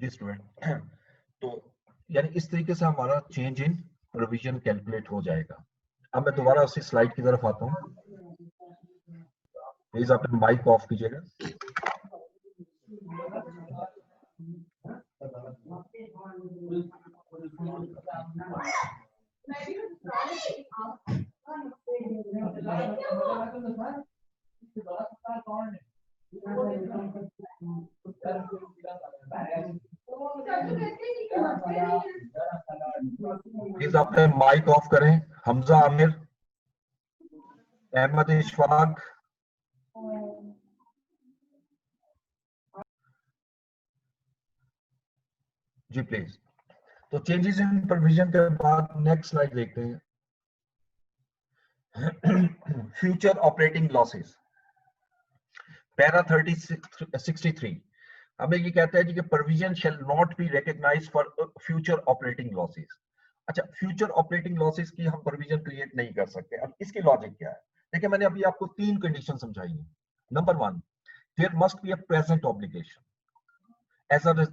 जी student. तो यानी इस तरीके से हमारा चेंज इन प्रोविजन कैलकुलेट हो जाएगा। अब मैं दोबारा उसी स्लाइड की तरफ आता हूँ। प्लीज आप माइक ऑफ कीजिएगा। प्लीज आपने माइक ऑफ करें। हमजा आमिर, अहमद इशफाक, जी प्लीज। तो चेंजेस इन प्रोविजन के बाद नेक्स्ट स्लाइड देखते हैं। फ्यूचर ऑपरेटिंग लॉसेस, पैरा 63 हमें ये कहता है कि provision shall not be recognised for future operating losses. अच्छा, फ्यूचर ऑपरेटिंग लॉसेस की हम प्रोविजन क्रिएट नहीं कर सकते। अब इसकी लॉजिक क्या है? देखिए, मैंने अभी आपको 3 कंडीशन समझाई है। Number 1, there must be a present obligation,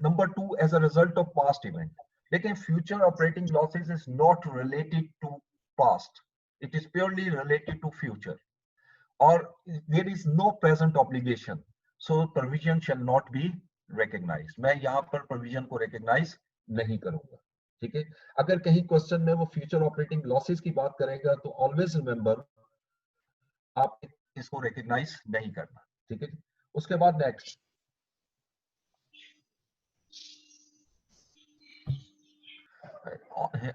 number 2, as a result of past event. लेकिन future operating losses is not related to past, it is purely related to future, और there is no present obligation, so provision shall not be recognized। मैं यहाँ पर provision को recognize नहीं करूंगा। ठीक है, अगर कहीं क्वेश्चन में वो फ्यूचर ऑपरेटिंग लॉसेस की बात करेगा तो ऑलवेज रिमेंबर आप इसको recognize नहीं करना। ठीक है, उसके बाद नेक्स्ट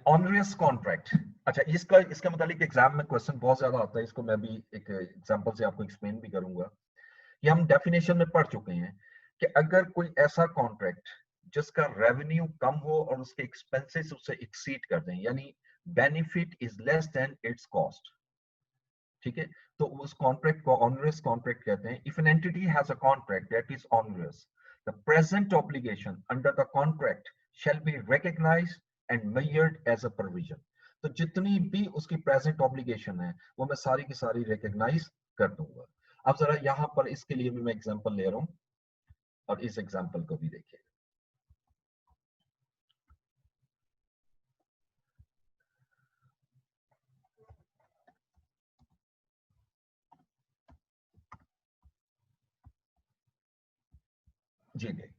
ऑनरियस कॉन्ट्रैक्ट। अच्छा, इसके मुतालिक एग्जाम में क्वेश्चन बहुत ज्यादा आता है, इसको मैं भी एक एग्जांपल से आपको एक्सप्लेन भी करूंगा। ये हम डेफिनेशन में पढ़ चुके हैं कि अगर कोई ऐसा कॉन्ट्रैक्ट जिसका रेवेन्यू कम हो और उसके एक्सपेंसेस उससे एक्सीड कर दें, यानी benefit is less than it's cost, ठीक है, तो उस कॉन्ट्रैक्ट को ऑनरियस कॉन्ट्रैक्ट कहते हैं। If an entity has a contract that is onerous, the present obligation under the contract shall be recognised and measured as a provision. तो जितनी भी उसकी प्रेजेंट ऑब्लिगेशन है वो मैं सारी की सारी रिकॉग्नाइज कर दूंगा। अब जरा यहां पर इसके लिए भी मैं एग्जांपल ले रहा हूं और इस एग्जांपल को भी देखिए। जी देखते हैं,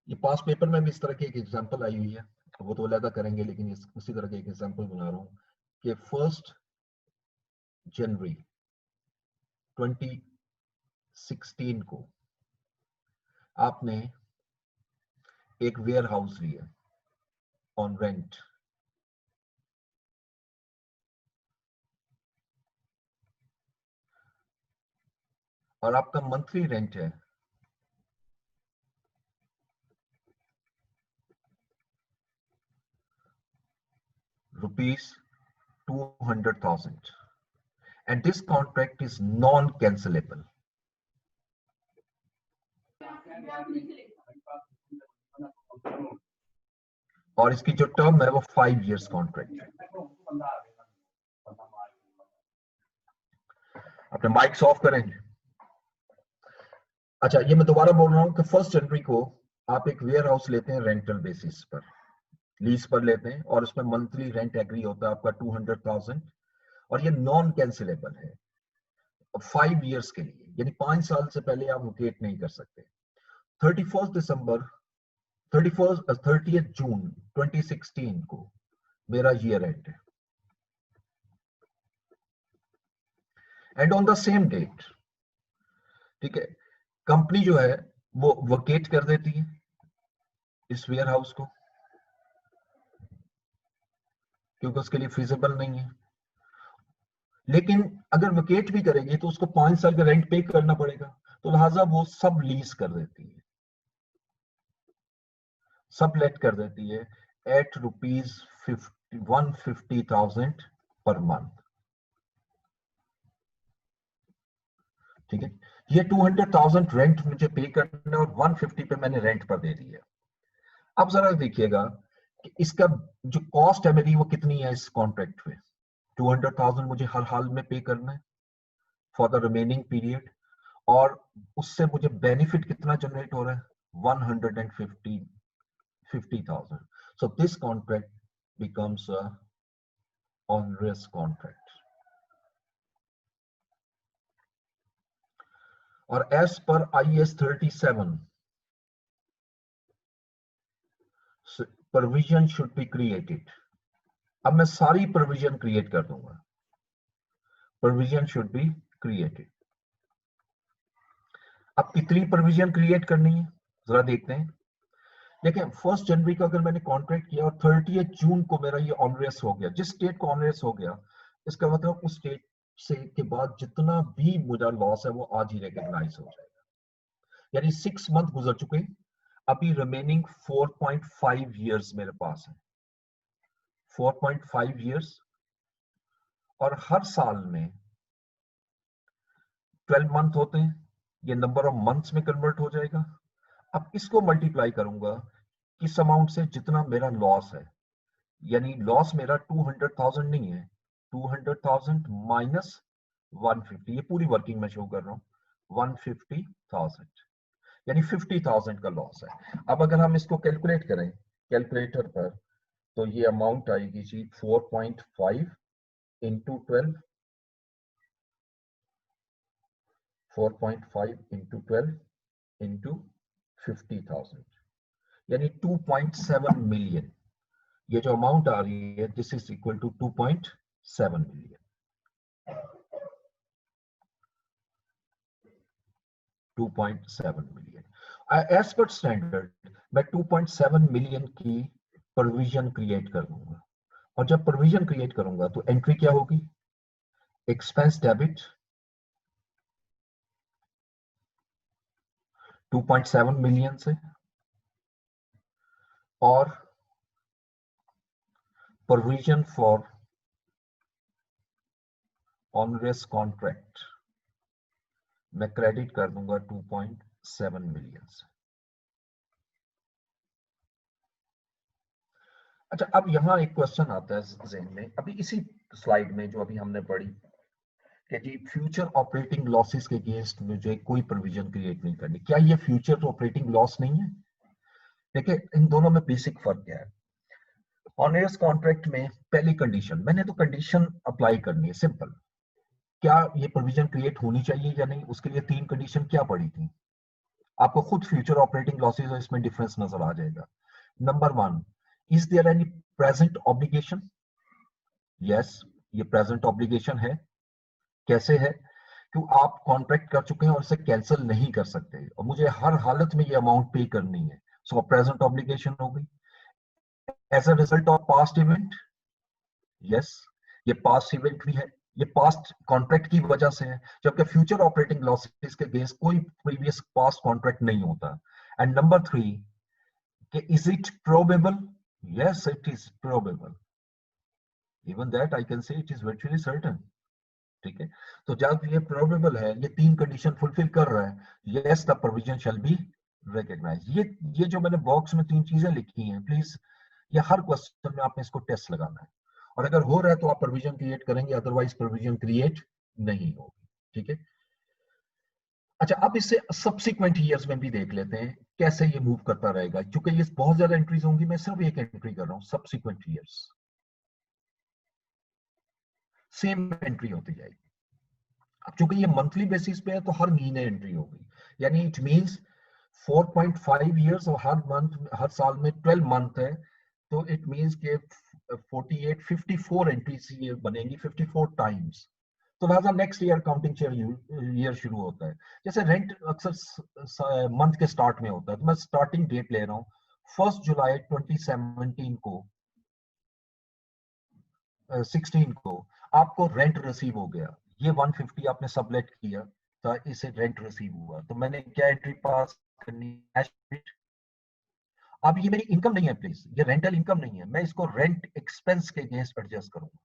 ये पास पेपर में भी इस तरह की एक एग्जांपल आई हुई है, वो तो अलग करेंगे, लेकिन उसी तरह के एक एग्जांपल बना रहा हूं कि 1 जनवरी 2016 को आपने एक वेयर हाउस लिया ऑन रेंट, और आपका मंथली रेंट है ₹200,000 and this contract is non-cancelable। और इसकी जो टर्म है वो 5 इयर्स कॉन्ट्रैक्ट है। अपने माइक्स ऑफ करेंगे। अच्छा, ये मैं दोबारा बोल रहा हूँ कि 1 जनवरी को आप एक वेयर हाउस लेते हैं रेंटल बेसिस पर, लीज पर लेते हैं, और उसमें मंथली रेंट एग्री होता है आपका 200,000, और ये नॉन कैंसिलेबल है 5 इयर्स के लिए, यानी 5 साल से पहले आप वोकेट नहीं कर सकते। 30 जून 2016 को मेरा ईयर एंड है, and on the same date, ठीक है, कंपनी जो है वो वोकेट कर देती है इस वेयर हाउस को, क्योंकि उसके लिए फिजिबल नहीं है। लेकिन अगर वोकेट भी करेगी तो उसको 5 साल का रेंट पे करना पड़ेगा, तो लिहाजा वो सब लीज कर देती है, सब लेट कर देती है एट ₹150,000 पर मंथ। ठीक है, ये 200,000 रेंट मुझे पे करना है और 150 पे मैंने रेंट पर दे दिया। अब जरा देखिएगा कि इसका जो कॉस्ट है मेरी वो कितनी है इस कॉन्ट्रैक्ट में। 200,000 मुझे हर हाल में पे करना है फॉर द रिमेनिंग पीरियड, और उससे मुझे बेनिफिट कितना जनरेट हो रहा है, 150,000. So this contract becomes a onerous contract. और as per IAS 37 provision should be created. अब मैं सारी प्रोविजन क्रिएट कर दूंगा. Provision should be created. अब कितनी प्रोविजन क्रिएट करनी है जरा देखते हैं. देखिए 1 जनवरी का अगर मैंने कॉन्ट्रैक्ट किया और 30 जून को मेरा ये ऑनरेस हो गया, जिस स्टेट को ऑनरेस हो गया, इसका मतलब उस स्टेट से के बाद जितना भी मुझे लॉस है वो आज ही रिकॉग्नाइज हो जाएगा. यानी 6 मंथ गुजर चुके, अभी रिमेनिंग 4.5 इयर्स मेरे पास है. 4.5 इयर्स और हर साल में 12 मंथ होते हैं, ये नंबर ऑफ मंथ्स में कन्वर्ट हो जाएगा. अब इसको मल्टीप्लाई करूंगा किस अमाउंट से, जितना मेरा लॉस है. यानी लॉस मेरा 200,000 नहीं है, 200,000 माइनस 150, ये पूरी वर्किंग में शो कर रहा हूँ, 150,000, यानी 50,000 का लॉस है. अब अगर हम इसको कैलकुलेट करें कैलकुलेटर पर, तो ये अमाउंट आएगी जी 4.5 इंटू 12, 4.5 इंटू 12 इंटू 50,000, यानी 2.7 मिलियन. ये जो अमाउंट आ रही है this is equal to 2.7 million. 2.7 million as per standard मैं 2.7 मिलियन की प्रोविजन क्रिएट कर दूंगा. और जब प्रोविजन क्रिएट करूंगा तो एंट्री क्या होगी, एक्सपेंस डेबिट 2.7 मिलियन से और प्रोविजन फॉर ऑनरेस कॉन्ट्रैक्ट मैं क्रेडिट कर दूंगा 2.7 मिलियन से. अच्छा, अब यहाँ एक क्वेश्चन आता है ज़हन में, अभी इसी स्लाइड में जो अभी हमने पढ़ी कि जी फ्यूचर ऑपरेटिंग लॉसेस के अगेंस्ट मुझे कोई प्रोविजन क्रिएट नहीं करनी. क्या ये फ्यूचर ऑपरेटिंग लॉस नहीं है? देखिए इन दोनों में बेसिक फर्क क्या है. ऑनरेस कॉन्ट्रैक्ट में पहली कंडीशन, मैंने तो कंडीशन अप्लाई करनी है सिंपल, क्या ये प्रोविजन क्रिएट होनी चाहिए या नहीं. उसके लिए 3 कंडीशन क्या पड़ी थी, आपको खुद फ्यूचर ऑपरेटिंग लॉसेस और इसमें डिफरेंस नजर आ जाएगा. Number 1, is there any present obligation. Yes, ये प्रेजेंट ऑब्लिगेशन है. कैसे है, कि आप कॉन्ट्रैक्ट कर चुके हैं और इसे कैंसिल नहीं कर सकते और मुझे हर हालत में ये अमाउंट पे करनी है. सो प्रेजेंट ऑब्लिगेशन हो गई. As a result of past event, yes ये पास्ट इवेंट भी है, ये पास्ट कॉन्ट्रैक्ट की वजह से है, जबकि फ्यूचर ऑपरेटिंग लॉसेस के अगेंस्ट कोई प्रीवियस पास्ट कॉन्ट्रैक्ट नहीं होता. एंड नंबर 3, कि is it probable. Yes it is probable, even that I can say it is virtually certain. ठीक है, तो जब ये प्रोबेबल है, ये 3 कंडीशन फुलफिल कर रहा है, yes the provision shall be recognise. ये जो मैंने बॉक्स में 3 चीजें लिखी हैं, प्लीज ये हर क्वेश्चन में आपने इसको टेस्ट लगाना है, और अगर हो रहा है तो आप प्रोविजन क्रिएट करेंगे, अदरवाइज प्रोविजन क्रिएट नहीं होगी. ठीक है. अच्छा, अब इससे सब्सिक्वेंट ईयर्स में भी देख लेते हैं कैसे ये मूव करता रहेगा, क्योंकि ये बहुत ज्यादा एंट्रीज होंगी, मैं सिर्फ एक एंट्री कर रहा हूं, सब्सिक्वेंट ईयर्स सेम एंट्री होती जाएगी. अब चूंकि ये मंथली बेसिस पे है तो हर महीने एंट्री होगी, यानी इट मींस 4.5 इयर्स और हर मंथ हर साल में 12 मंथ है, तो इट मींस के 48 54 एंट्रीज ये बनेंगी 54 टाइम्स. तो लिहाजा नेक्स्ट ईयर काउंटिंग ईयर शुरू होता है. जैसे रेंट अक्सर मंथ के स्टार्ट में होता है, तो मैं स्टार्टिंग डेट ले रहा हूँ 1 जुलाई 2017 को 16 को आपको रेंट रिसीव हो गया, ये 150 आपने सबलेट किया, तो इसे रेंट रिसीव हुआ, तो मैंने क्या एंट्री पास करनी है. अब ये मेरी इनकम नहीं है प्लीज, ये रेंटल इनकम नहीं है, मैं इसको रेंट एक्सपेंस के अगेंस्ट एडजस्ट करूंगा.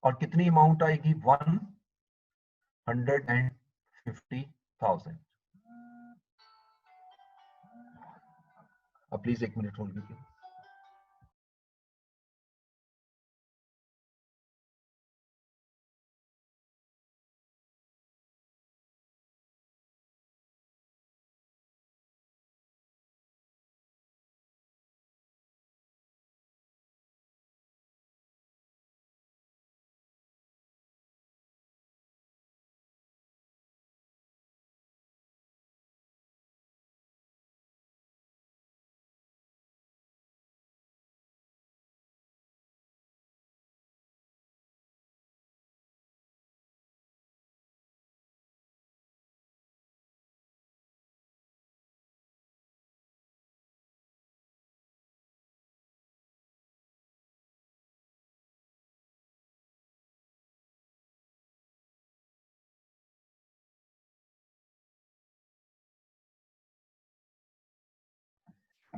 और कितनी अमाउंट आएगी, 150,000. अब प्लीज 1 मिनट होल्ड कीजिए.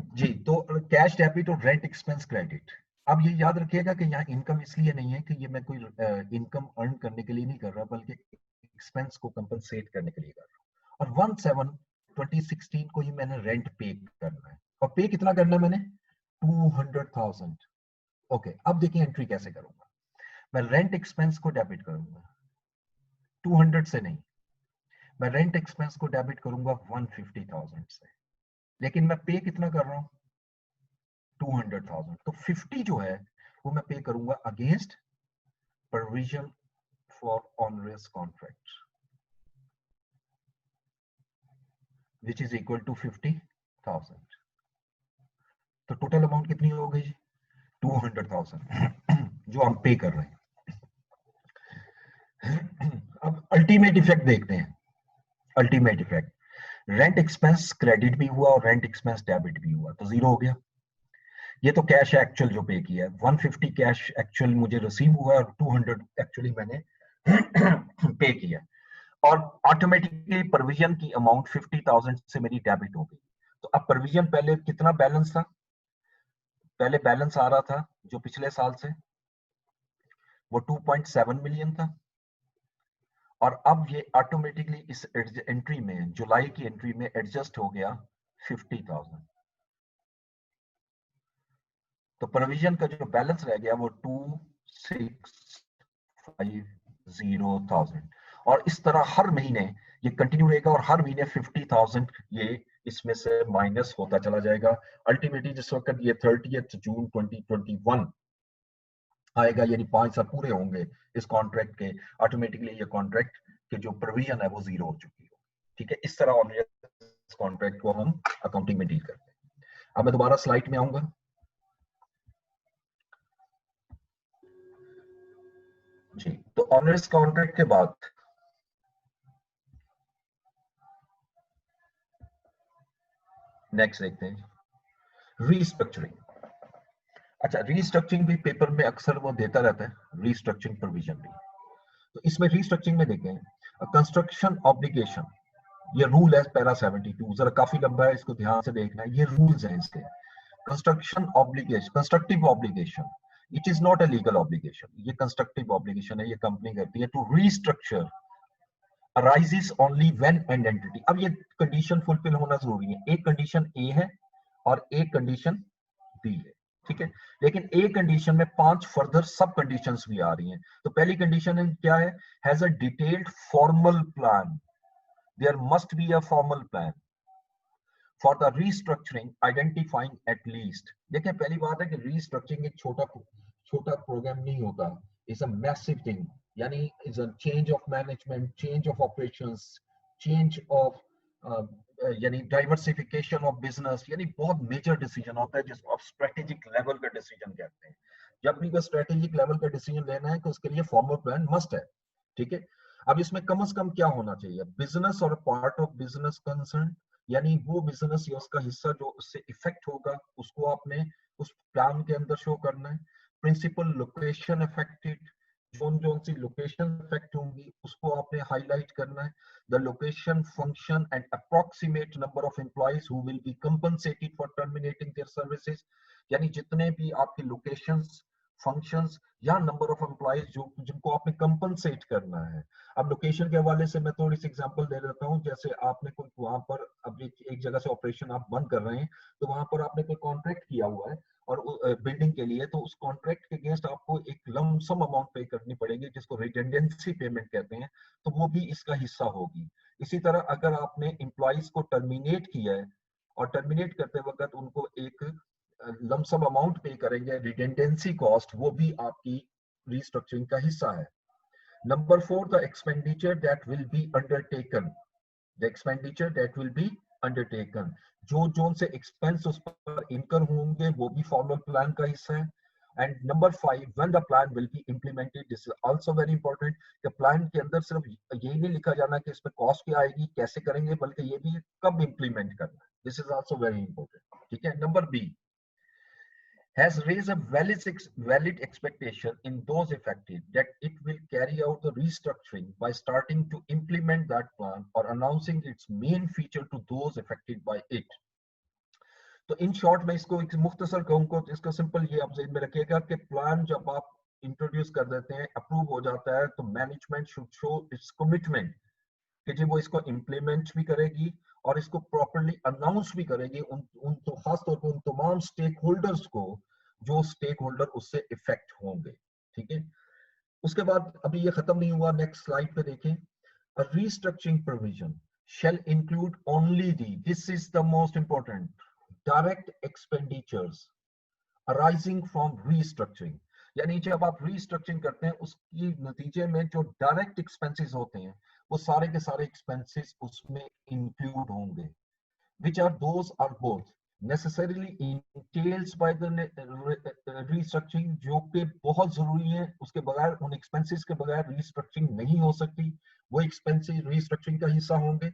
जी, तो कैश डेबिट और रेंट एक्सपेंस क्रेडिट। अब ये याद रखिएगा कि यहाँ इनकम इसलिए नहीं है कि ये मैं कोई इनकम अर्न करने के लिए नहीं कर रहा, बल्कि एक्सपेंस को कंपनसेट करने के लिए कर रहा हूँ। और 1/7/2016 को ही मैंने रेंट पे करना है, और पे कितना करना है मैंने? 200,000। ओके, अब देखिए एंट्री कैसे करूंगा। मैं रेंट एक्सपेंस को डेबिट करूंगा 200 से नहीं, मैं रेंट एक्सपेंस को डेबिट करूंगा 150,000 से, लेकिन मैं पे कितना कर रहा हूँ? 200,000। तो 50 जो है वो मैं पे करूंगा against provision for onerous contract, which is equal to 50,000। तो टोटल अमाउंट कितनी हो गई? 200,000 जो हम पे कर रहे हैं। अब अल्टीमेट इफेक्ट देखते हैं। Ultimate effect, rent expense credit भी हुआ और रेंट एक्सपेंस डेबिट भी हुआ, तो जीरो हो गया। ये तो कैश एक्चुअल जो पे किया है, 150 कैश एक्चुअल मुझे रिसीव हुआ और 200 एक्चुअली मैंने पे किया, और ऑटोमेटिकली प्रोविजन की अमाउंट 50,000 से मेरी डेबिट हो गई। तो अब प्रोविजन पहले कितना बैलेंस था? पहले बैलेंस आ रहा था जो पिछले साल से, वो 2.7 मिलियन था, और अब ये ऑटोमेटिकली इस एंट्री में, जुलाई की एंट्री में एडजस्ट हो गया 50,000। तो प्रोविजन का जो बैलेंस रह गया वो 2,650,000, और इस तरह हर महीने ये कंटिन्यू रहेगा, और हर महीने 50,000 ये इसमें से माइनस होता चला जाएगा। अल्टीमेटली जिस वक्त ये 30 जून 2021 आएगा, यानी 5 साल पूरे होंगे इस कॉन्ट्रैक्ट के, ऑटोमेटिकली ये कॉन्ट्रैक्ट के जो प्रोविजन है वो जीरो हो चुकी हो। ठीक है, इस तरह ऑनरेस कॉन्ट्रैक्ट को हम अकाउंटिंग में डील करते हैं। अब मैं दोबारा स्लाइड में आऊंगा। जी, तो ऑनरेस कॉन्ट्रैक्ट के बाद नेक्स्ट देखते हैं रीस्ट्रक्चरिंग। अच्छा, रीस्ट्रक्चरिंग भी पेपर में अक्सर वो देता रहता है, रीस्ट्रक्चरिंग प्रोविजन भी। तो इसमें रीस्ट्रक्चरिंग में देखें कंस्ट्रक्शन ऑब्लिगेशन, ये रूल है पैरा 72, जरा काफी लंबा है, इसको ध्यान से देखना है, ये रूल्स हैं इसके। Construction obligation, constructive obligation, it is not a legal obligation, ये कंस्ट्रक्टिव ऑब्लिगेशन है, ये कंपनी करती है to restructure arises only when an entity. अब ये कंडीशन फुलफिल होना जरूरी है, एक कंडीशन ए है और एक कंडीशन बी है, ठीक है, लेकिन ए कंडीशन में 5 फर्दर सब कंडीशंस भी आ रही हैं। तो पहली कंडीशन क्या है? Has a detailed formal plan, there must be a formal plan for the restructuring identifying at least. देखिए, पहली बात है कि रीस्ट्रक्चरिंग एक छोटा छोटा प्रोग्राम नहीं होता, इट्स अ मैसिव थिंग, यानी is a change of management, change of operations, change of यानी डाइवर्सिफिकेशन ऑफ बिजनेस, यानी बहुत मेजर डिसीजन होता है जिसको आप स्ट्रेटेजिक लेवल का डिसीजन कहते हैं। जब भी कोई स्ट्रेटेजिक लेवल का डिसीजन लेना है तो उसके लिए फॉर्मल प्लान मस्ट है, ठीक है। अब इसमें कम से कम क्या होना चाहिए? बिजनेस और पार्ट ऑफ बिजनेस कंसर्न, यानी वो बिजनेस या उसका हिस्सा जो उससे इफेक्ट होगा उसको आपने उस प्लान के अंदर शो करना है। Principal location affected, zone zone C location affect होंगी उसको आपने हाईलाइट करना है। The location function and approximate number of employees who will be compensated for terminating their services, यानी जितने भी आपके लोकेशंस, फंक्शंस या नंबर ऑफ एम्प्लॉइज जो जिनको आपने कंपनसेट करना है। अब लोकेशन के हवाले से मैं थोड़ी सी एग्जांपल दे देता हूँ। जैसे आपने कोई वहां पर अब एक जगह से ऑपरेशन आप बंद कर रहे हैं, तो वहां पर आपने कोई कॉन्ट्रैक्ट किया हुआ है और बिल्डिंग के लिए, तो उस कॉन्ट्रैक्ट के अगेंस्ट आपको एक लमसम अमाउंट पे करनी पड़ेगी जिसको रिडेंडेंसी पेमेंट कहते हैं, तो वो भी इसका हिस्सा होगी। इसी तरह अगर आपने एम्प्लॉइज को टर्मिनेट किया है और टर्मिनेट करते वक्त उनको एक लमसम अमाउंट पे करेंगे, रिडेंडेंसी कॉस्ट, वो भी आपकी रीस्ट्रक्चरिंग का हिस्सा है। Number 4, the expenditure that will be undertaken. The expenditure that will be undertaken. जो जोन से एक्सपेंस उस पर इनकर होंगे वो भी फॉर्मल प्लान का हिस्सा है। And number 5, when the plan will be implemented, this is also very important, कि प्लान के अंदर सिर्फ यही नहीं लिखा जाना कि इसमें कॉस्ट क्या आएगी, कैसे करेंगे, बल्कि ये भी कब इम्प्लीमेंट करना है। This is also very important, ठीक है। Number B, has raised a valid expectation in those affected that it will carry out the restructuring by starting to implement that plan or announcing its main feature to those affected by it. तो in short में इसको एक मुख्तसर कहूँ तो इसका simple ये आप ज़हन में रखिएगा कि प्लान जब आप इंट्रोड्यूस कर देते हैं, अप्रूव हो जाता है, तो management should show it's commitment कि जी वो इसको इम्प्लीमेंट भी करेगी और इसको प्रॉपर्ली अनाउंस भी करेगी उन उन तो खास तौर पर उन तमाम स्टेक होल्डर्स को जो स्टेक होल्डर उससे इफेक्ट होंगे। ठीक है, उसके बाद अभी ये खत्म नहीं हुआ, नेक्स्ट स्लाइड पे देखें। A restructuring provision shall include only this is the most important, direct expenditures arising from restructuring। यानी जब आप restructuring करते हैं उसकी नतीजे में जो डायरेक्ट एक्सपेंसेस होते हैं वो सारे के सारे एक्सपेंसेस उसमें इंक्लूड होंगे, which are those are both necessarily entails by the restructuring, जो कि बहुत जरूरी है, उसके बगैर उन एक्सपेंसेस के बगैर restructuring नहीं हो सकती, वो एक्सपेंसेस restructuring का हिस्सा होंगे।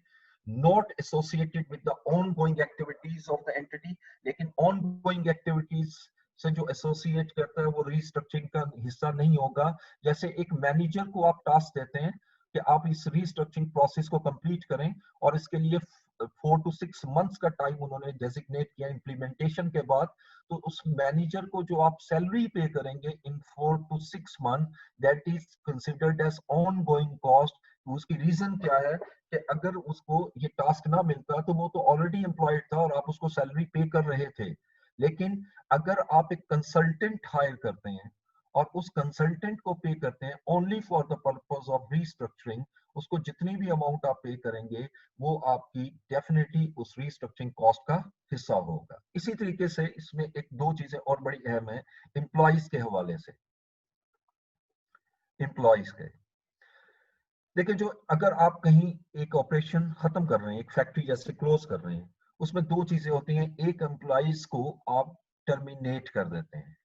not associated with the ongoing activities of the entity, लेकिन ongoing activities से जो एसोसिएट करता है वो रीस्ट्रक्चरिंग का हिस्सा नहीं होगा। जैसे एक मैनेजर को आप टास्क देते हैं कि आप इस रीस्ट्रक्चरिंग प्रोसेस को कंप्लीट करें और इसके लिए 4 to 6 मंथ्स का टाइम उन्होंने डेजिग्नेट किया इम्प्लीमेंटेशन के बाद, तो उस मैनेजर को जो आप सैलरी पे करेंगे in 4 to 6 month, that is considered as on going cost. उसकी रीजन क्या है कि अगर उसको ये टास्क ना मिलता तो वो तो ऑलरेडी एम्प्लॉयड था और आप उसको सैलरी पे कर रहे थे, लेकिन अगर आप एक कंसल्टेंट हायर करते हैं और उस कंसल्टेंट को पे करते हैं only for the purpose of restructuring, उसको जितनी भी अमाउंट आप पे करेंगे वो आपकी डेफिनेटली उस रीस्ट्रक्चरिंग कॉस्ट का हिस्सा होगा। इसी तरीके से इसमें एक दो चीजें और बड़ी अहम है एम्प्लॉइज के हवाले से। एम्प्लॉइज के देखिए, जो अगर आप कहीं एक ऑपरेशन खत्म कर रहे हैं, एक फैक्ट्री जैसे क्लोज कर रहे हैं, उसमें दो चीजें होती हैं, एक एम्प्लॉइज को आप टर्मिनेट कर देते हैं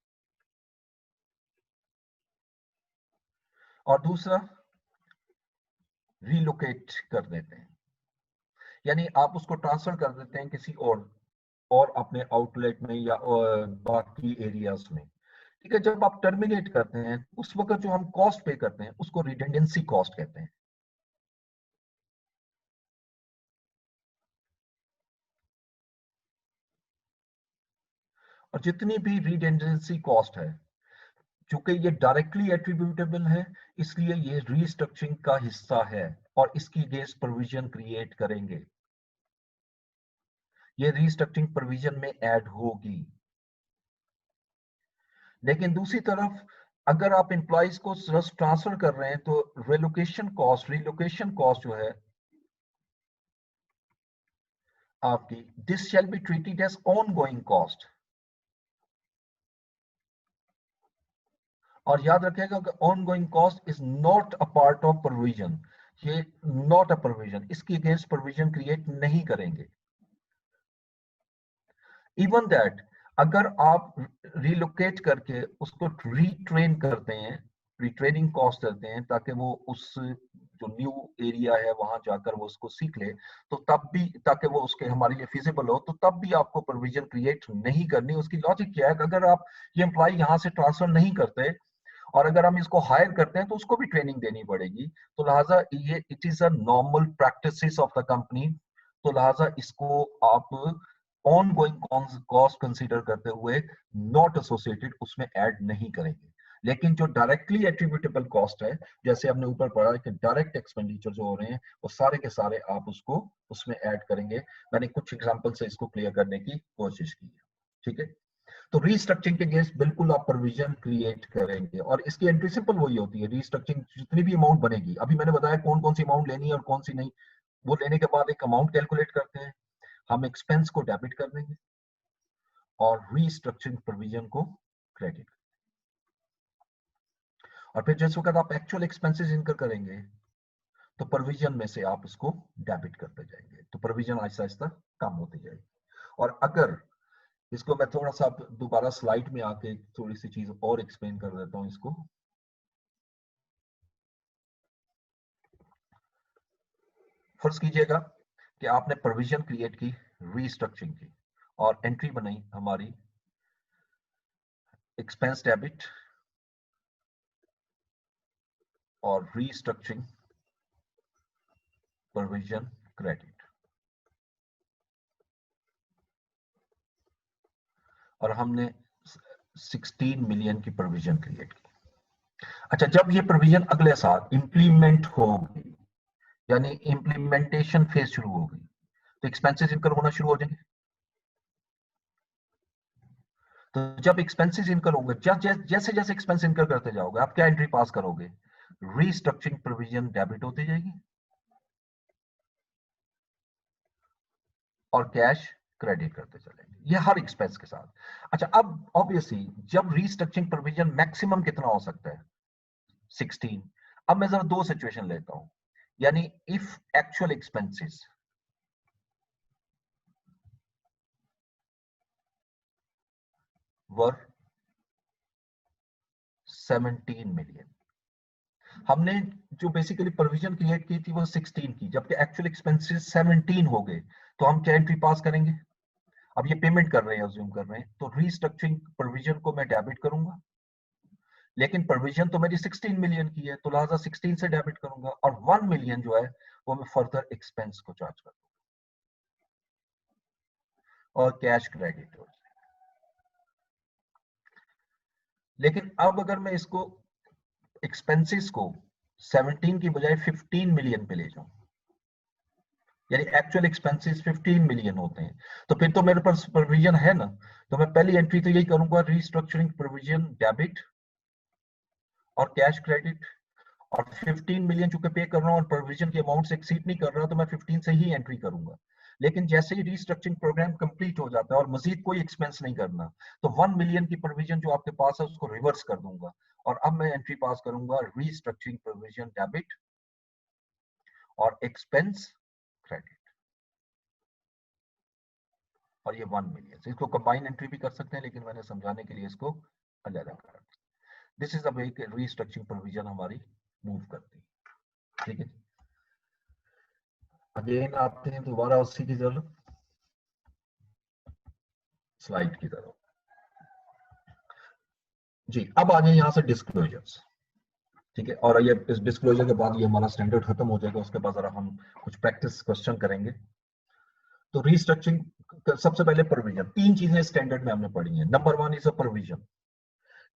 और दूसरा रिलोकेट कर देते हैं, यानी आप उसको ट्रांसफर कर देते हैं किसी और अपने आउटलेट में या बाकी एरियाज में। ठीक है, जब आप टर्मिनेट करते हैं उस वक्त जो हम कॉस्ट पे करते हैं उसको रिडेंडेंसी कॉस्ट कहते हैं। और जितनी भी रिडेंडेंसी कॉस्ट है, चूंकि ये डायरेक्टली एट्रीब्यूटेबल है, इसलिए ये रीस्ट्रक्चरिंग का हिस्सा है और इसकी अगेंस्ट प्रोविजन क्रिएट करेंगे, ये रीस्ट्रक्चरिंग प्रोविजन में ऐड होगी। लेकिन दूसरी तरफ अगर आप एम्प्लॉइज को सिर्फ ट्रांसफर कर रहे हैं तो रिलोकेशन कॉस्ट जो है आपकी, this shall be treated as on going cost. और याद रखिएगा कि on going cost is not a part of provision, ये नॉट अ प्रोविजन, इसकी अगेंस्ट प्रोविजन क्रिएट नहीं करेंगे। इवन दैट अगर आप रिलोकेट करके उसको रीट्रेन करते हैं, रिट्रेनिंग कॉस्ट करते हैं ताकि वो उस जो न्यू एरिया है वहां जाकर वो उसको सीख ले, तो तब भी ताकि वो उसके हमारे लिए फिजिबल हो, तो तब भी आपको प्रोविजन क्रिएट नहीं करनी। उसकी लॉजिक क्या है कि अगर आप ये एम्प्लॉय यहाँ से ट्रांसफर नहीं करते और अगर हम इसको हायर करते हैं तो उसको भी ट्रेनिंग देनी पड़ेगी, तो लिहाजा ये it is a normal practices of the company, तो लिहाजा इसको आप ऑन गोइंग कॉस्ट कंसीडर करते हुए नॉट एसोसिएटेड उसमें ऐड नहीं करेंगे। लेकिन जो डायरेक्टली एट्रीब्यूटेबल कॉस्ट है, जैसे हमने ऊपर पढ़ा कि डायरेक्ट एक्सपेंडिचर जो हो रहे हैं वो सारे के सारे आप उसको उसमें ऐड करेंगे। मैंने कुछ एग्जांपल से इसको क्लियर करने की कोशिश की है। ठीक है, तो रीस्ट्रक्चरिंग के अगेंस्ट बिल्कुल आप प्रोविजन क्रिएट करेंगे और इसकी एंट्री सिंपल वही होती है। रीस्ट्रक्चरिंग जितनी भी अमाउंट बनेगी, अभी मैंने बताया कौन कौन सी अमाउंट लेनी है और कौन सी नहीं, वो लेने के बाद एक अमाउंट कैलकुलेट करते हैं, हम एक्सपेंस को डेबिट कर देंगे और रीस्ट्रक्चरिंग प्रोविजन को क्रेडिट, और फिर जिस वक्त आप एक्चुअल एक्सपेंसेस इनकर करेंगे तो प्रोविजन में से आप इसको डेबिट करते जाएंगे, तो प्रोविजन आहिस्ता आहिस्ता कम होती जाएगी। और अगर इसको मैं थोड़ा सा दोबारा स्लाइड में आके थोड़ी सी चीज और एक्सप्लेन कर देता हूं इसको। फर्ज कीजिएगा कि आपने प्रोविजन क्रिएट की, रीस्ट्रक्चरिंग की और एंट्री बनाई हमारी एक्सपेंस डेबिट और रीस्ट्रक्चरिंग प्रोविजन क्रेडिट। और हमने 16 मिलियन की प्रोविजन क्रिएट की। अच्छा, जब ये प्रोविजन अगले साल इंप्लीमेंट होगी, यानी इंप्लीमेंटेशन फेज शुरू होगी, तो एक्सपेंसेस इनकर होना शुरू हो जाएंगे। तो जब एक्सपेंसेस इनकर होंगे, जैसे जैसे एक्सपेंस इनकर करते जाओगे, आप क्या एंट्री पास करोगे? रीस्ट्रक्चरिंग प्रोविजन डेबिट होती जाएगी और कैश क्रेडिट करते चलेंगे, ये हर एक्सपेंस के साथ। अच्छा, अब ऑब्वियसली जब रीस्ट्रक्चरिंग प्रोविजन मैक्सिमम कितना हो सकता है? 16। अब मैं जरा दो सिचुएशन लेता हूं, यानी if actual expenses were 17 million, हमने जो बेसिकली प्रोविजन क्रिएट की थी वो 16 की, जबकि एक्चुअल एक्सपेंसेस 17 हो गए, तो हम क्या एंट्री पास करेंगे? अब ये पेमेंट कर रहे हैं, अज्यूम कर रहे हैं, तो रीस्ट्रक्चरिंग प्रोविजन को मैं डेबिट करूंगा, लेकिन प्रोविजन तो मेरी 16 मिलियन की है, तो लिहाजा 16 से डेबिट करूंगा, और 1 मिलियन जो है वो मैं फर्दर एक्सपेंस को चार्ज करूंगा और कैश क्रेडिट हो। लेकिन अब अगर मैं इसको एक्सपेंसेस को 17 की बजाय 15 मिलियन पे ले जाऊं, यानी एक्चुअल एक्सपेंसेस 15 मिलियन होते हैं, तो फिर तो मेरे पास प्रोविजन है ना, तो मैं पहली एंट्री तो यही करूंगा, रीस्ट्रक्चरिंग प्रोविजन डेबिट और कैश क्रेडिट, और 15 मिलियन चूंकि पे कर रहा हूं और प्रोविजन के अमाउंट से एक्सीड नहीं कर रहा, तो मैं 15 से ही एंट्री करूंगा। लेकिन जैसे ही रीस्ट्रक्चरिंग प्रोग्राम कंप्लीट हो जाता है और मजीद कोई एक्सपेंस नहीं करना, तो 1 मिलियन की प्रोविजन जो आपके पास है उसको रिवर्स कर दूंगा, और अब मैं एंट्री पास करूंगा रीस्ट्रक्चरिंग प्रोविजन डेबिट और एक्सपेंस क्रेडिट, और ये 1 मिलियन। इसको कंबाइन एंट्री भी कर सकते हैं, लेकिन मैंने समझाने के लिए इसको अलग कर दिया। This is the way restructuring provision हमारी मूव करती है। ठीक है, अगेन आते हैं दोबारा उसी की जरूरत स्लाइड की तरफ। जी, अब आ जाए यहां से डिस्क्लोजर्स। ठीक है, और ये इस डिस्क्लोजर के बाद ये हमारा स्टैंडर्ड खत्म हो जाएगा, उसके बाद जरा हम कुछ प्रैक्टिस क्वेश्चन करेंगे। तो रीस्ट्रक्चरिंग, सबसे पहले प्रोविजन, तीन चीजें स्टैंडर्ड में हमने पढ़ी हैं। Number 1 is a provision,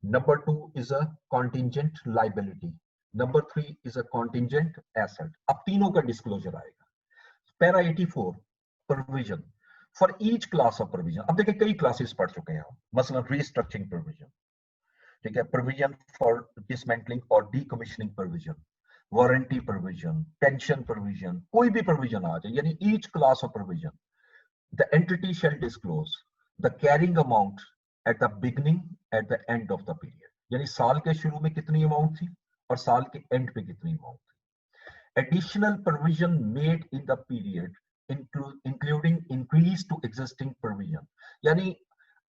number 2 is a contingent liability, number 3 is a contingent asset. अब तीनों का डिस्क्लोजर आएगा। Para 84, provision for each class of provision. अब देखिए कई क्लासेस पढ़ चुके हैं हम, मसलन रीस्ट्रक्चरिंग प्रोविजन, ठीक है, प्रोविजन फॉर डिसमेंटलिंग और decommissioning provision, warranty provision, pension provision, कोई भी प्रोविजन आ जाए, यानी each class of provision, the entity shall disclose the carrying amount at the beginning at the end of the period, यानी साल के शुरू में कितनी अमाउंट थी और साल के एंड पे कितनी अमाउंट थी। Additional provision made in the period including increase to existing provision, यानी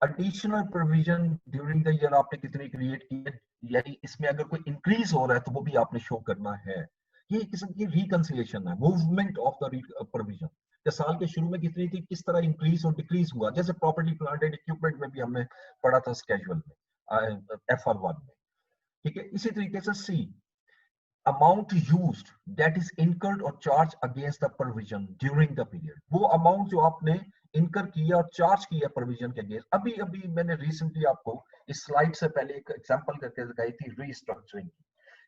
additional provision during the year आपने कितनी क्रिएट की है, यानी इसमें अगर कोई इंक्रीज हो रहा है तो वो भी आपने शो करना है। ये किस्म की रिकंसिलिएशन है, मूवमेंट ऑफ द प्रोविजन, कि साल के शुरू में कितनी थी, किस तरह इंक्रीज और डिक्रीज हुआ, जैसे प्रॉपर्टी प्लांट एंड इक्विपमेंट में भी हमने पढ़ा था स्केड्यूल में, FR1 में। ठीक है, इसी तरीके से C, amount used that is incurred और charge against the provision during the period, वो अमाउंट जो आपने इनकर किया और चार्ज किया प्रोविजन के अगेंस्ट। अभी अभी मैंने रिसेंटली आपको इस स्लाइड से पहले एक एग्जांपल करके दिखाई थी रीस्ट्रक्चरिंग,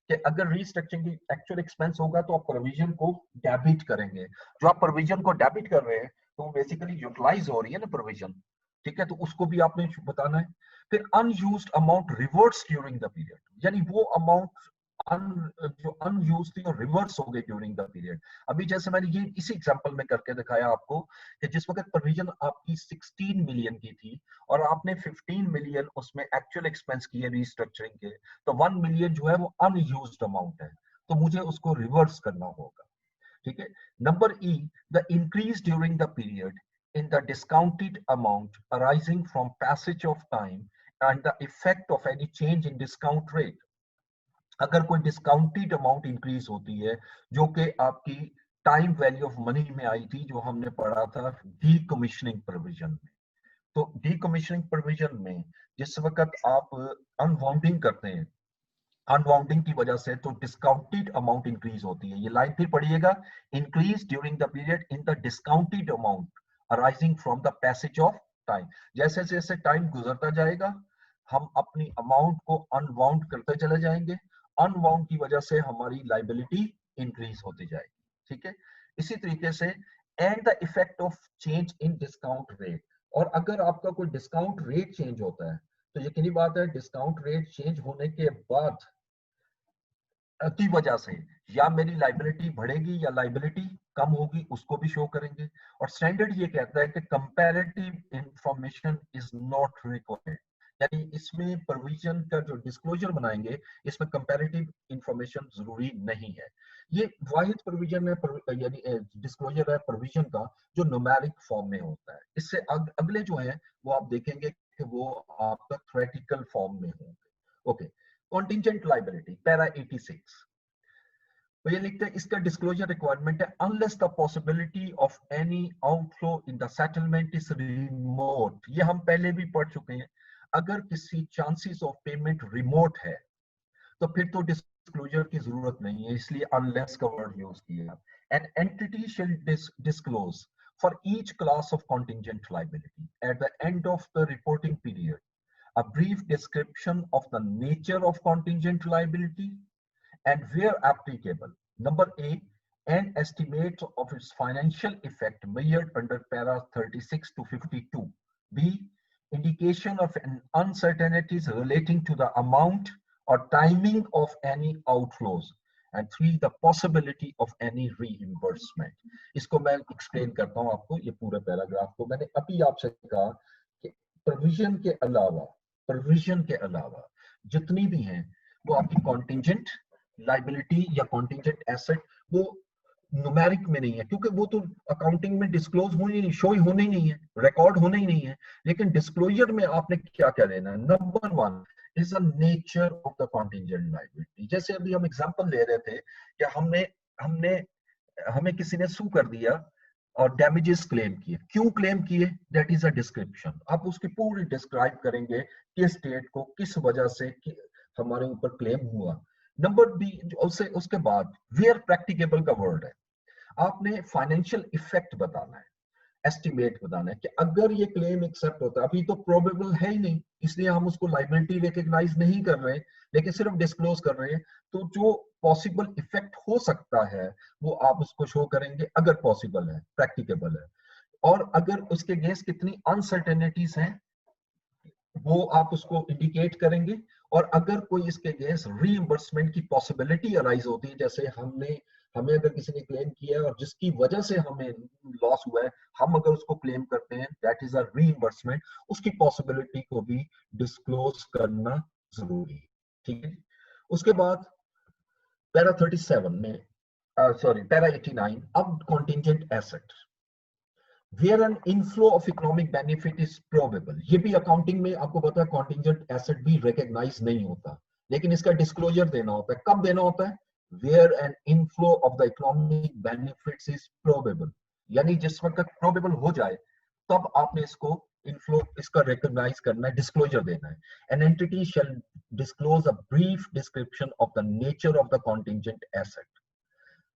कि अगर रीस्ट्रक्चरिंग की एक्चुअल एक्सपेंस होगा तो आप प्रोविजन को डेबिट करेंगे। जो आप प्रोविजन को डेबिट कर रहे हैं तो वो बेसिकली यूटिलाइज हो रही है ना प्रोविजन, ठीक है, तो उसको भी आपने बताना है। फिर unused amount reverts during the period, यानी वो अमाउंट जो अनयूज थी और रिवर्स हो गई ड्यूरिंग द पीरियड। अभी जैसे मैंने ये इसी एग्जांपल में करके दिखाया आपको, कि जिस वक्त प्रोविजन आपकी 16 मिलियन की थी और आपने 15 मिलियन उसमें एक्चुअल एक्सपेंस किए रीस्ट्रक्चरिंग के, तो 1 मिलियन जो है वो अनयूज्ड अमाउंट है, तो मुझे उसको रिवर्स करना होगा। ठीक है, number E, the increase during the period in the discounted amount arising from passage of time and the effect of any change in discount rate, अगर कोई डिस्काउंटेड अमाउंट इंक्रीज होती है जो कि आपकी टाइम वैल्यू ऑफ मनी में आई थी, जो हमने पढ़ा था डीकमीशनिंग प्रोविजन में। तो डीकमीशनिंग प्रोविजन में जिस वक्त आप अनवाउंडिंग करते हैं, अनवाउंडिंग की वजह से तो डिस्काउंटेड अमाउंट इंक्रीज होती है। ये लाइन फिर पढ़िएगा, increase during the period in the discounted amount arising from the passage of time, जैसे जैसे टाइम गुजरता जाएगा हम अपनी अमाउंट को अनबाउंड करते चले जाएंगे, अनबाउंड की वजह से हमारी लाइबिलिटी इंक्रीज होती जाएगी, ठीक है। इसी तरीके से and the effect of change in discount rate, और अगर आपका कोई डिस्काउंट रेट चेंज होता है तो यकीनी बात है डिस्काउंट रेट चेंज होने के बाद की वजह से या मेरी लाइबिलिटी बढ़ेगी या लाइबिलिटी कम होगी, उसको भी शो करेंगे। और स्टैंडर्ड ये कहता है कि comparative information is not required, यानी इसमें प्रोविजन का जो डिस्क्लोजर बनाएंगे इसमें कंपैरेटिव इंफॉर्मेशन जरूरी नहीं है। ये वाहिद प्रोविजन है यानी डिस्क्लोजर है प्रोविजन का जो न्यूमेरिक फॉर्म में होता है। इससे अगले जो है वो आप देखेंगे कि वो आपका थ्योरेटिकल फॉर्म में होंगे। ओके, contingent liability para 86, तो ये लिखते हैं इसका डिस्क्लोजर रिक्वायरमेंट है unless the possibility of any outflow in the settlement is remote. ये हम पहले भी पढ़ चुके हैं, अगर किसी चांसेस ऑफ पेमेंट रिमोट है तो फिर तो डिस्क्लोजर की जरूरत नहीं है, इसलिए अनलेस का वर्ड यूज किया। An entity shall disclose for each class of contingent liability at the end of the reporting period a brief description of the nature of contingent liability and where applicable. Number A, an estimate of its financial effect measured under para 36 to 52. B, indication of an uncertainties relating to the amount or timing of any outflows. And three, the possibility of any reimbursement. इसको मैं explain करता हूं आपको, ये पूरे paragraph को मैंने अभी आपसे कहा कि प्रोविजन के अलावा जितनी भी हैं वो आपकी कॉन्टिंजेंट लाइबिलिटी या कॉन्टिंजेंट एसेट वो न्यूमेरिक में नहीं है, क्योंकि वो तो अकाउंटिंग में डिस्क्लोज होनी नहीं, शो ही होने ही नहीं है, रिकॉर्ड होने ही नहीं है। लेकिन डिस्क्लोजर में आपने क्या क्या लेना है, number one is the nature of the contingent liability. जैसे अभी हम एग्जांपल ले रहे थे कि हमने हमने हमें किसी ने सू कर दिया और डैमेजेस क्लेम किए, क्यों क्लेम किए, दैट इज अ डिस्क्रिप्शन। आप उसकी पूरी डिस्क्राइब करेंगे किस डेट को किस वजह से हमारे ऊपर क्लेम हुआ। नंबर बी उसके बाद वेयर प्रैक्टिकेबल का वर्ड है, आपने फाइनेंशियल इफेक्ट बताना है, एस्टिमेट बताना है कि अगर ये क्लेम एक्सेप्ट होता है, अभी तो प्रोबेबल है ही नहीं इसलिए हम उसको लाइबिलिटी रिकॉग्नाइज नहीं कर रहे लेकिन सिर्फ डिस्क्लोज कर रहे हैं, तो जो पॉसिबल इफेक्ट हो सकता है वो आप उसको शो करेंगे अगर पॉसिबल है, प्रैक्टिकेबल है। और अगर उसके अगेंस्ट कितनी अनसर्टेनिटीज हैं वो आप उसको इंडिकेट करेंगे। और अगर कोई इसके अगेंस्ट रीइंबर्समेंट की पॉसिबिलिटी अराइज होती है, जैसे हमें अगर किसी ने क्लेम किया है और जिसकी वजह से हमें लॉस हुआ है, हम अगर उसको क्लेम करते हैं दैट इज अ रीइंबर्समेंट, उसकी पॉसिबिलिटी को भी डिस्क्लोज करना जरूरी है, ठीक है। उसके बाद पैरा 37 में सॉरी पैरा 89, अब contingent asset where an inflow of economic benefit is probable। ये भी अकाउंटिंग में आपको पता है कॉन्टिंजेंट एसेट भी रिकॉग्नाइज नहीं होता, लेकिन इसका डिस्क्लोजर देना होता है। कब देना होता है, where an inflow of the economic benefits is probable, यानी जिस वक्त प्रोबेबल हो जाए तब आपने इसको इनफ्लो इसका रिकॉग्नाइज करना है, डिस्क्लोजर देना है। An entity shall disclose a brief description of the nature of the contingent asset,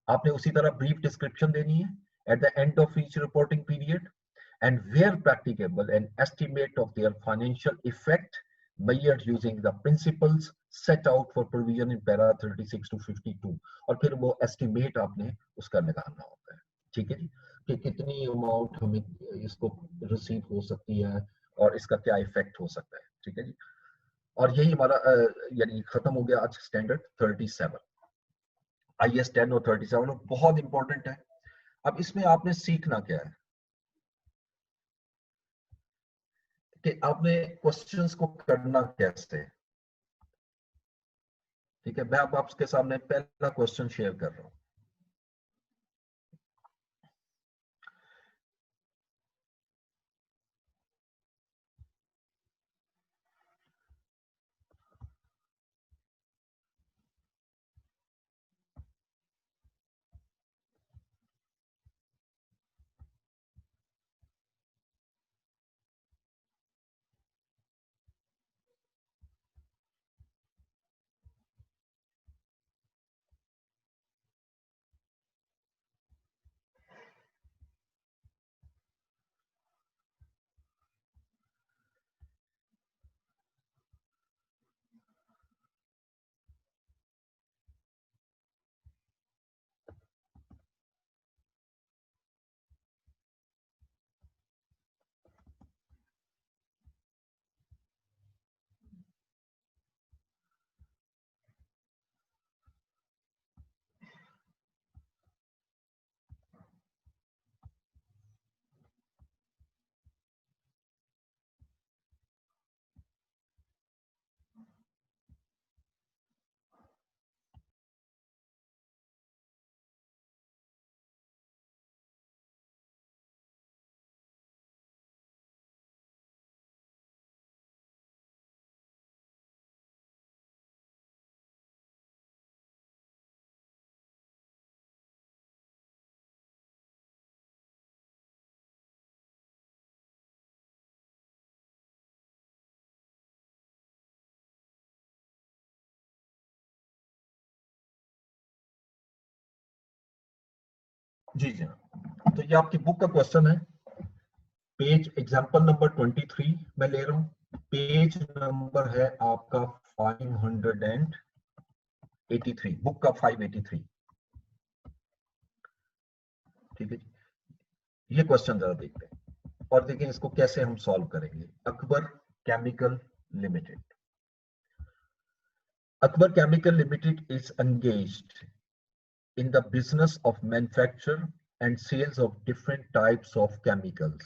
आपने उसी तरह ब्रीफ डिस्क्रिप्शन देनी है at the end of each reporting period, and where practicable an estimate of their financial effect measured using the principles set out for provision in para 36 to 52। और फिर वो estimate आपने उसका लगाना होता है, ठीक है जी, कि कितनी अमाउंट हमें इसको रिसीव हो सकती है और इसका क्या इफेक्ट हो सकता है, ठीक है जी। और यही हमारा यानी खत्म हो गया आज स्टैंडर्ड 37, IS 10 और 37 बहुत इंपॉर्टेंट है। अब इसमें आपने सीखना क्या है कि आपने क्वेश्चंस को करना कैसे, ठीक है। मैं अब आपके सामने पहला क्वेश्चन शेयर कर रहा हूं। जी जी हाँ। तो ये आपकी बुक का क्वेश्चन है, पेज एग्जांपल नंबर 23 मैं ले रहा हूँ, पेज नंबर है आपका 583, बुक का 583। ठीक है जी, ये क्वेश्चन जरा देखते हैं और देखें इसको कैसे हम सॉल्व करेंगे। Akbar chemical limited, Akbar Chemical Limited is engaged in the business of manufacture and sales of different types of chemicals.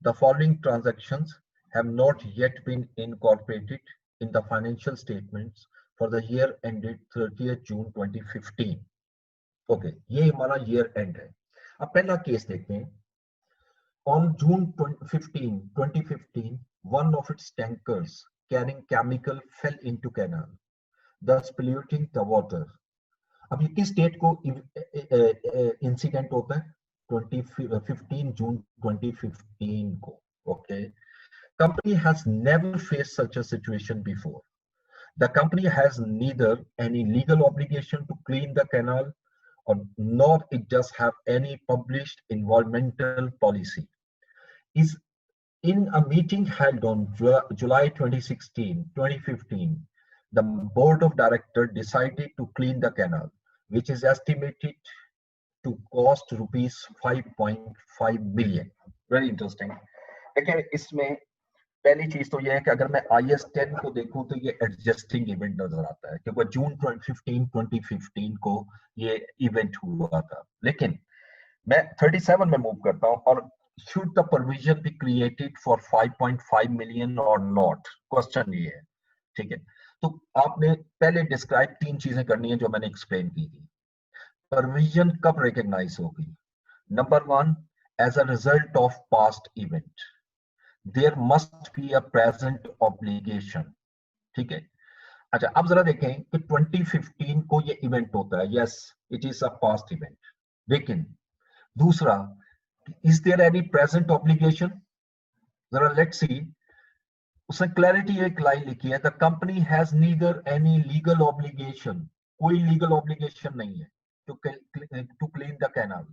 The following transactions have not yet been incorporated in the financial statements for the year ended 30th June 2015. Okay, ये हमारा year end है। अब पहला case देखते हैं। On June 2015, one of its tankers carrying chemical fell into canal, thus polluting the water. अब ये किस डेट को इंसिडेंट होता है? 15 जून 2015 को। Okay, company has never faced such a situation before. The company has neither any legal obligation to clean the canal or nor it does have any published environmental policy. Is in a meeting held on July 2015, the board of directors decided to clean the canal, which is estimated to cost rupees 5.5 billion. Very interesting. देखिए इसमें पहली चीज तो यह है कि अगर मैं IS 10 को देखूं तो ये एडजस्टिंग इवेंट नजर आता है, क्योंकि जून 2015 को ये इवेंट हुआ था। लेकिन मैं 37 में मूव करता हूं और should the provision be created for 5.5 million or not, question ये है। ठीक है, तो आपने पहले डिस्क्राइब तीन चीजें करनी है जो मैंने एक्सप्लेन की थी। प्रोविजन कब रिकॉग्नाइज होगी? Number one, as a result of past event, there must be a present obligation. ठीक है, अच्छा अब जरा देखें कि 2015 को ये इवेंट होता है, yes it is a past event. लेकिन दूसरा, is there any present obligation? जरा लेट्स सी, उसने क्लैरिटी एक लाइन लिखी है, the company has neither any legal obligation, कोई लीगल ऑब्लिगेशन नहीं है to clean the canal,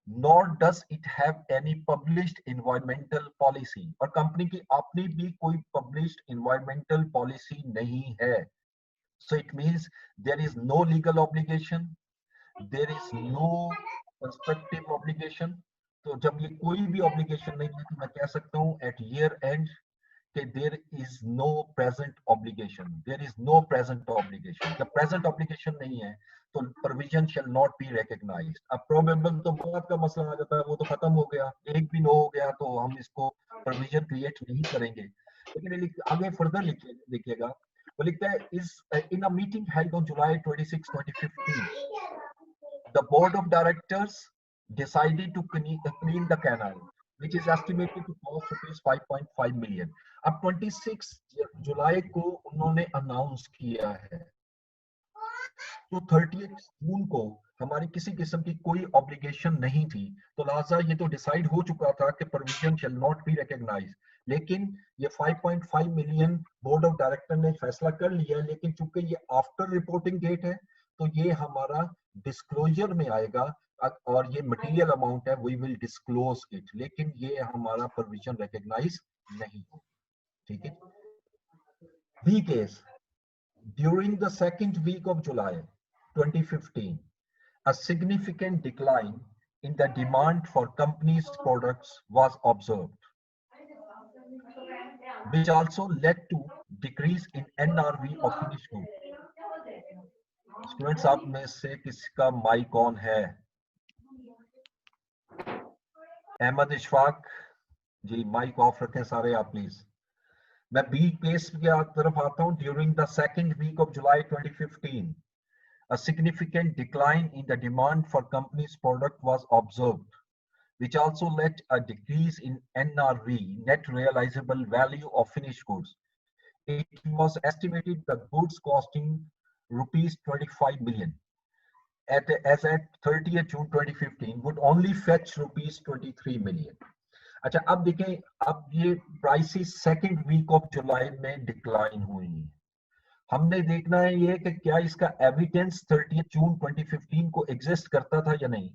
nor does it have any published environmental policy, और कंपनी की अपनी भी कोई published environmental policy नहीं है। So it means there is no legal obligation, there is no constructive obligation। तो जब ये कोई भी obligation नहीं है तो मैं कह सकता हूँ at year end कि there is no present obligation, there is no present obligation। जब present obligation नहीं है तो provision shall not be recognized। अब probable तो बाद का मसला आ जाता है, वो तो खत्म हो गया, एक भी नो हो गया तो हम इसको provision create नहीं करेंगे। लेकिन आगे further लिखिएगा, वो लिखता है is in a meeting held on July 26, 2015, the board of directors decided to clean the canal, which is estimated to cost rupees 5.5 million। अब 26 जुलाई को उन्होंने अनाउंस किया है, तो 30 जून को हमारी किसी किस्म की कोई ऑब्लिगेशन नहीं थी, तो लिहाजा ये तो डिसाइड हो चुका था कि provision shall not be recognised. लेकिन ये 5.5 मिलियन बोर्ड ऑफ डायरेक्टर ने फैसला कर लिया, लेकिन चूंकि ये आफ्टर रिपोर्टिंग डेट है तो ये हमारा डिस्क्लोजर में आएगा और ये मटेरियल अमाउंट है, वी विल डिस्क्लोज इट, लेकिन ये हमारा प्रोविजन रिकॉग्नाइज नहीं हो। ठीक है, B case, during the second week of July 2015, a significant decline in the demand for company's products was observed, which also led to decrease in NRV of finished goods। Students आप में से किसका mic on है? अहमद इशफाक जी, mic off रखें सारे आप please. मैं B case की तरफ आता हूं। During the second week of July 2015, a significant decline in the demand for company's product was observed, which also led a decrease in NRV, net realizable value of finished goods. It was estimated the goods costing rupees 25 million as at 30th June 2015 would only fetch rupees 23 million। अच्छा अब देखें, अब ये prices second week of July में decline हुई हैं। हमने देखना है ये कि क्या इसका एविडेंस 30 जून 2015 को एग्जिस्ट करता था या नहीं।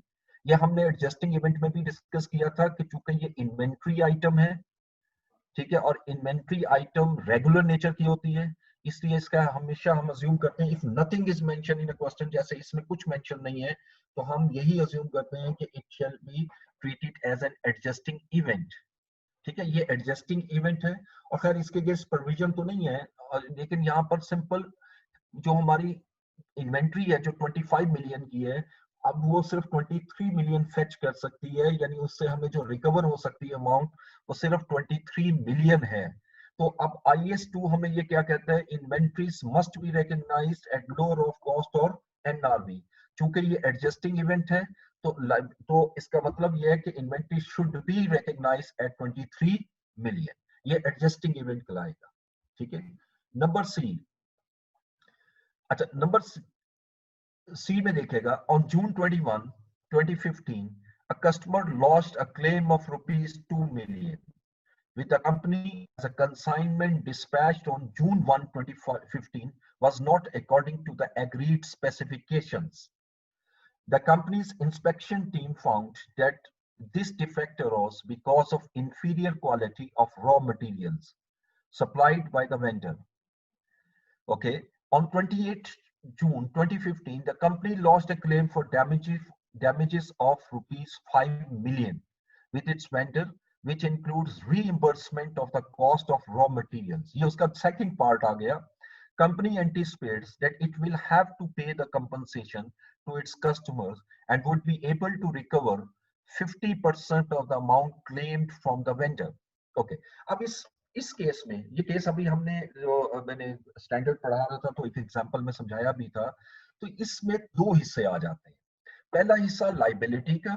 ये हमने एडजस्टिंग इवेंट में भी डिस्कस किया था कि चूंकि ये इन्वेंट्री आइटम है, ठीक है, और इन्वेंट्री आइटम रेगुलर नेचर की होती है, इसलिए इसका हमेशा हम अज्यूम करते हैं if nothing is mention in a question, जैसे इसमें कुछ मेंशन नहीं है तो हम यही अज्यूम करते हैं कि it shall be treated as an adjusting event. ठीक है, ये एडजस्टिंग इवेंट है, और खैर इसके अगेंस्ट प्रोविजन तो नहीं है, लेकिन यहाँ पर सिंपल जो हमारी इन्वेंट्री है जो 25 मिलियन की है, अब वो सिर्फ 23 मिलियन फेच कर सकती है, यानी उससे हमें जो रिकवर हो सकती है अमाउंट वो सिर्फ 23 मिलियन है। तो अब IS2 हमें ये क्या कहता है, inventories must be recognised at lower of cost और NRV। चूंकि ये एडजस्टिंग इवेंट है तो इसका मतलब ये है कि inventory should be recognised at 23 million, ये एडजस्टिंग इवेंट कहलाएगा। ठीक है, नंबर सी। अच्छा, नंबर सी में देखेगा, on June 21 2015 a customer lost a claim of rupees 2 million with the company as a consignment dispatched on June 1 2015 was not according to the agreed specifications. The company's inspection team found that this defect arose because of inferior quality of raw materials supplied by the vendor. Okay. On 28 June 2015, the company lodged a claim for damages of rupees 5 million with its vendor, which includes reimbursement of the cost of raw materials. ये उसका second part आ गया. Company anticipates that it will have to pay the compensation to its customers and would be able to recover 50% of the amount claimed from the vendor. Okay. अब इस case में, ये case अभी हमने जो मैंने standard पढ़ा रहा था तो एक एग्जांपल में समझाया भी था, तो इसमें दो हिस्से आ जाते हैं। पहला हिस्सा लाइबिलिटी का